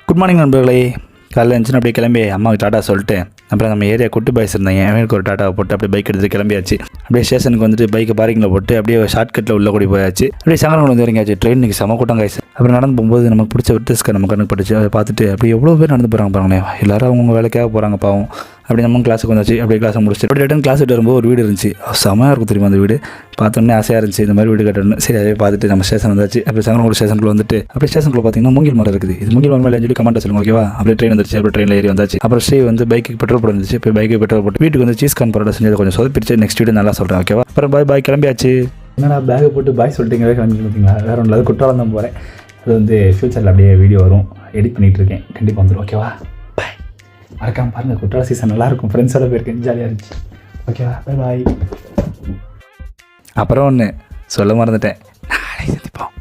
Good morning நண்பர்களே. காலையில் இருந்துச்சுன்னு அப்படியே கிளம்பி அம்மாவுக்கு டாட்டா சொல்லிட்டு அப்புறம் நம்ம ஏரியா குட்டி பாய்ஸ் இருந்தாங்க, எனக்கு ஒரு டாட்டாவை போட்டு அப்படியே பைக் எடுத்துகிட்டு கிளம்பியாச்சு. அப்படியே ஸ்டேஷனுக்கு வந்துட்டு பைக்கை பார்க்கிங்கில் போட்டு அப்படியே ஷார்ட்கட்டில் உள்ள கூடி போயாச்சு. அப்படியே சங்கரங்குளம் வந்து இறங்கியாச்சு. ட்ரெயினுக்கு செம கூட்டம் காய்ச்சி. அப்புறம் நடந்து போகும்போது நமக்கு பிடிச்ச விட்டஸ்க்கு நம்ம கணக்கு படிச்சு அதை பார்த்துட்டு அப்படியே எவ்வளோ பேர் நடந்து போகிறாங்க பாருங்களேன். எல்லாரும் அவங்க வேலைக்காக போகிறாங்க பாவம். அப்படி நம்ம கிளாஸுக்கு வந்தாச்சு. அப்படியே கிளாஸை முடிச்சுட்டு அப்படி ரிட்டன் கிளாஸ் விட்டு வரும்போது ஒரு வீடு இருந்துச்சு. செமையாக இருக்கும் தெரியுமா அந்த வீடு. பார்த்தோன்னே ஆசையாக இருந்துச்சு இந்த மாதிரி வீடு கட்டணும். சரி அதே பார்த்துட்டு நம்ம ஸ்டேஷன் வந்தாச்சு. அப்படி சங்கரங்குளம் ஸ்டேஷனுக்குள்ள வந்துட்டு அப்படியே ஸ்டேஷனுக்குள்ள பார்த்தீங்கன்னா மூங்கில் மரம் இருக்குது. இது மூங்கில் மரம் இல்லைன்னு சொல்லி கமெண்ட் சொல்லுங்க ஓகேவா. அப்படியே ட்ரெயின் வந்துச்சு. அப்படியே ட்ரெயினில் ஏறி வந்தாச்சு. அப்புறம் ஸ்ரீ வந்து பைக்கு பெட்ரோல் போட்டு வந்துச்சு. இப்போ பைக்கு பெட்ரோல் போட்டு வீட்டுக்கு வந்து சீஸ் கார்ன் பரோட்டா செஞ்சு கொஞ்சம் சொதப்பிடுச்சு. நெக்ஸ்ட் வீடு நல்லா சொல்கிறேன் ஓகேவா. அப்புறம் பாய் கிளம்பியாச்சு. என்னடா பேக்கை போட்டு பாய் சொல்லிட்டீங்களே கிளம்பி பார்த்தீங்களா. வேறு ஒன்றில் அது குற்றாலம் தான் போகிறேன். அது வந்து ஃப்யூச்சரில் அப்படியே வீடியோ வரும், எடிட் பண்ணிகிட்டு இருக்கேன். கண்டிப்பாக வந்துடும் ஓகேவா. பாய். மறக்காமல் பாருங்கள், குற்றால சீசன் நல்லாயிருக்கும். ஃப்ரெண்ட்ஸோட போயிருக்கேன், ஜாலியாக இருந்துச்சு ஓகேவா. பாய். அப்புறம் ஒன்று சொல்ல மறந்துட்டேன், நாளை சந்திப்போம்.